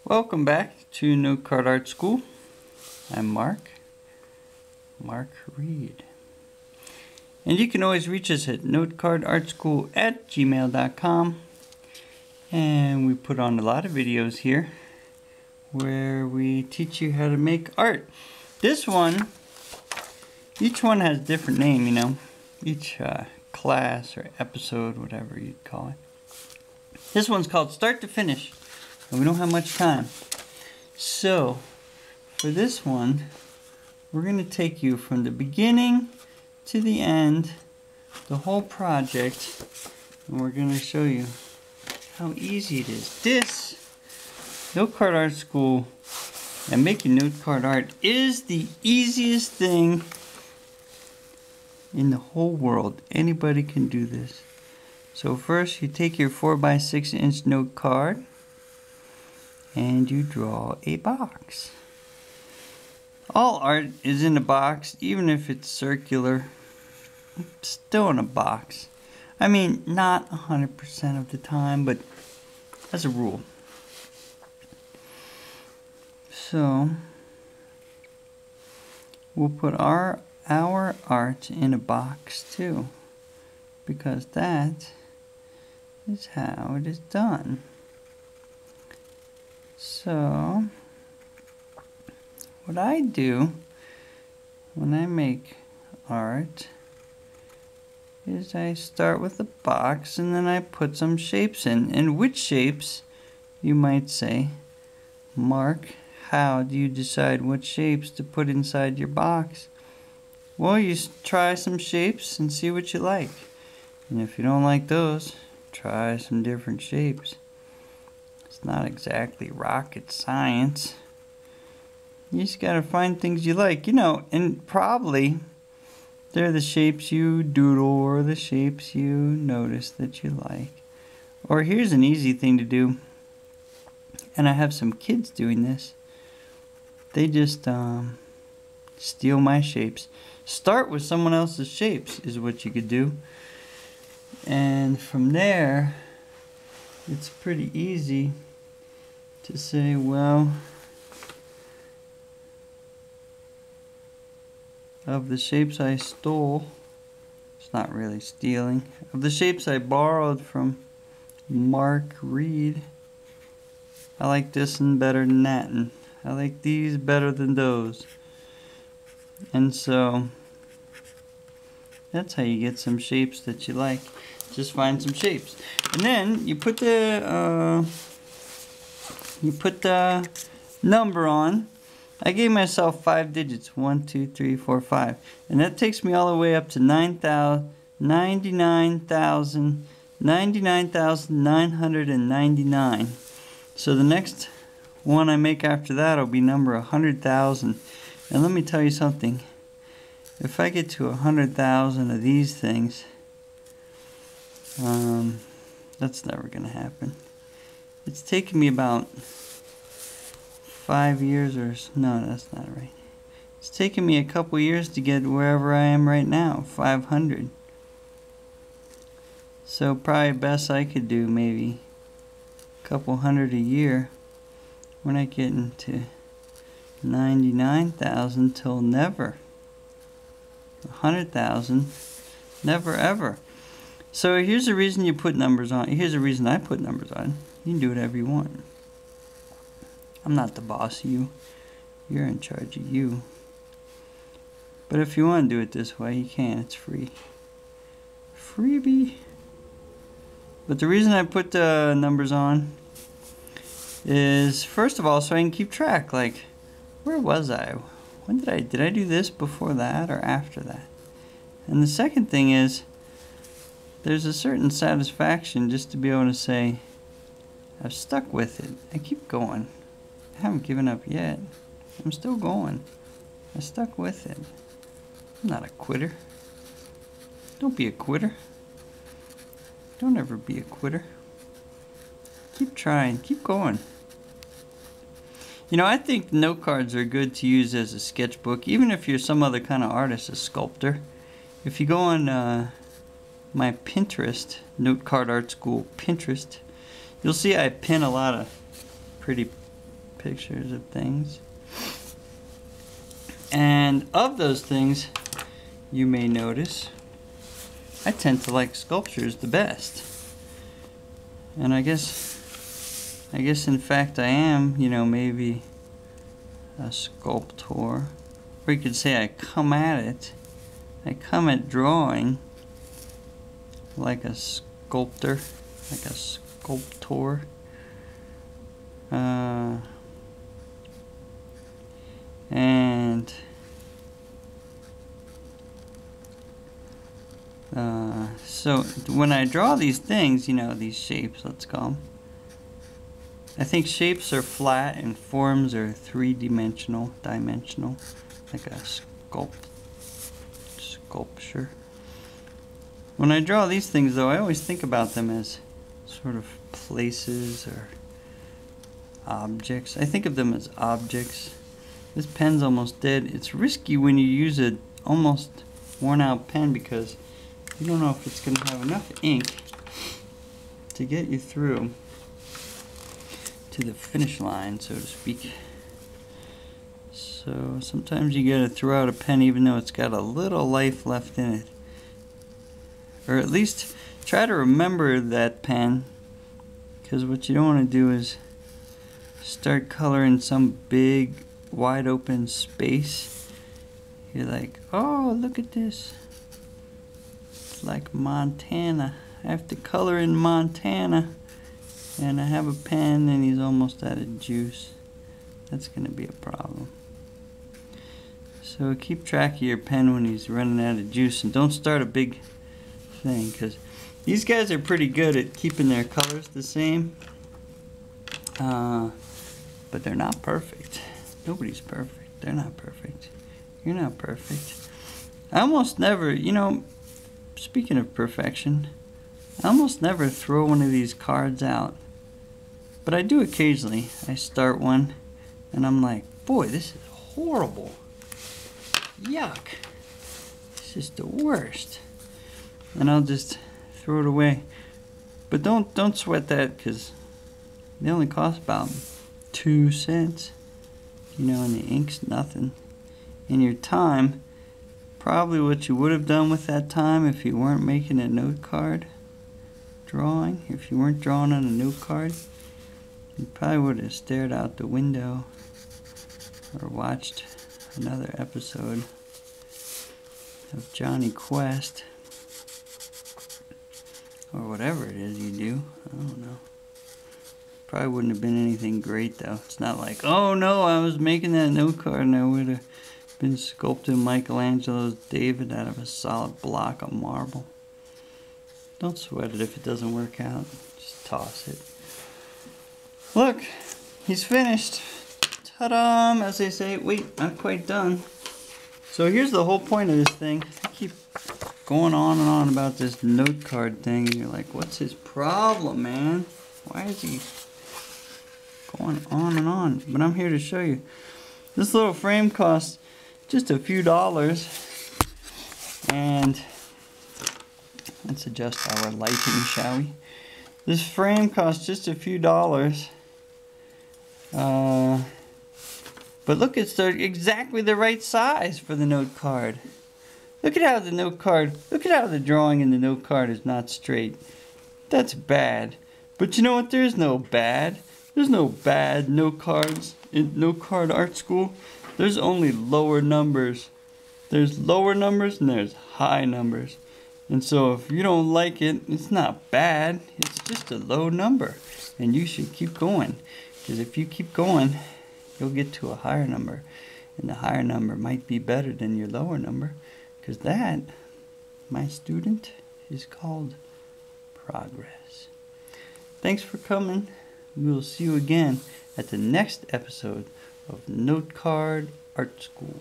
Welcome back to Note Card Art School. I'm Mark Reid. And you can always reach us at notecardartschool@gmail.com. And we put on a lot of videos here where we teach you how to make art. This one, each one has a different name, you know. Each class or episode, whatever you'd call it. This one's called Start to Finish. And we don't have much time. So, for this one, we're going to take you from the beginning to the end, the whole project, and we're going to show you how easy it is. This, Note Card Art School, and making note card art is the easiest thing in the whole world. Anybody can do this. So first, you take your 4x6" note card, and you draw a box. All art is in a box, even if it's circular. It's still in a box. I mean, not 100% of the time, but as a rule. So, we'll put our art in a box too, because that is how it is done. So, what I do when I make art is I start with a box and then I put some shapes in. And which shapes, you might say, Mark, how do you decide what shapes to put inside your box? Well, you try some shapes and see what you like. And if you don't like those, try some different shapes. It's not exactly rocket science. You just gotta find things you like, you know, and probably they're the shapes you doodle or the shapes you notice that you like. Or here's an easy thing to do, and I have some kids doing this. They just steal my shapes. Start with someone else's shapes is what you could do. And from there, it's pretty easy to say, well, of the shapes I stole, it's not really stealing, of the shapes I borrowed from Mark Reid, I like this one better than that, and I like these better than those. And so, that's how you get some shapes that you like. Just find some shapes. And then you put the number on. I gave myself 5 digits. 1, 2, 3, 4, 5. And that takes me all the way up to 99,999. So the next one I make after that will be number 100,000. And let me tell you something. If I get to 100,000 of these things, that's never going to happen. It's taken me about 5 years or no, that's not right. It's taken me a couple years to get wherever I am right now, 500. So probably best I could do maybe a couple hundred a year. We're not getting to 99,000 till never. 100,000, never ever. So here's the reason you put numbers on. Here's the reason I put numbers on. You can do whatever you want. I'm not the boss of you. You're in charge of you. But if you want to do it this way, you can. It's free. Freebie. But the reason I put the numbers on is, first of all, so I can keep track. Like, where was I? When did I do this before that or after that? And the second thing is, there's a certain satisfaction just to be able to say, I've stuck with it. I keep going. I haven't given up yet. I'm still going. I stuck with it. I'm not a quitter. Don't be a quitter. Don't ever be a quitter. Keep trying. Keep going. You know, I think note cards are good to use as a sketchbook, even if you're some other kind of artist, a sculptor. If you go on my Pinterest, Note Card Art School Pinterest, you'll see I pin a lot of pretty pictures of things. And of those things, you may notice, I tend to like sculptures the best. And I guess in fact I am, you know, maybe a sculptor. Or you could say I come at drawing like a sculptor, like a sculptor. So when I draw these things, you know, these shapes, let's call them, I think shapes are flat and forms are dimensional, like a sculpture. When I draw these things, though, I always think about them as sort of places or objects. I think of them as objects. This pen's almost dead. It's risky when you use a almost worn out pen because you don't know if it's going to have enough ink to get you through to the finish line, so to speak. So sometimes you gotta throw out a pen even though it's got a little life left in it. Or at least try to remember that pen, because what you don't want to do is start coloring some big wide open space. You're like, oh, look at this. It's like Montana. I have to color in Montana. And I have a pen and he's almost out of juice. That's going to be a problem. So keep track of your pen when he's running out of juice, and don't start a big thing, because these guys are pretty good at keeping their colors the same. But they're not perfect. Nobody's perfect. They're not perfect. You're not perfect. I almost never, you know, speaking of perfection, I almost never throw one of these cards out. But I do occasionally. I start one and I'm like, boy, this is horrible. Yuck. This is the worst. And I'll just throw it away. But don't sweat that, because they only cost about 2 cents. You know, and the ink's nothing. And your time, probably what you would have done with that time if you weren't making a note card drawing, if you weren't drawing on a note card, you probably would have stared out the window or watched another episode of Johnny Quest, or whatever it is you do. I don't know. Probably wouldn't have been anything great, though. It's not like, oh no, I was making that note card and I would have been sculpting Michelangelo's David out of a solid block of marble. Don't sweat it if it doesn't work out. Just toss it. Look, he's finished. Ta-da! As they say. Wait, not quite done. So here's the whole point of this thing. I keep going on and on about this note card thing, and you're like, what's his problem, man? Why is he going on and on? But I'm here to show you. This little frame costs just a few dollars. And let's adjust our lighting, shall we? This frame costs just a few dollars. But look, it's exactly the right size for the note card. Look at how the note card, look at how the drawing in the note card is not straight. That's bad. But you know what? There's no bad. There's no bad note cards in note card art school. There's only lower numbers. There's lower numbers and there's high numbers. And so if you don't like it, it's not bad. It's just a low number. And you should keep going. Because if you keep going, you'll get to a higher number. And the higher number might be better than your lower number. Because that, my student, is called progress. Thanks for coming. We will see you again at the next episode of Note Card Art School.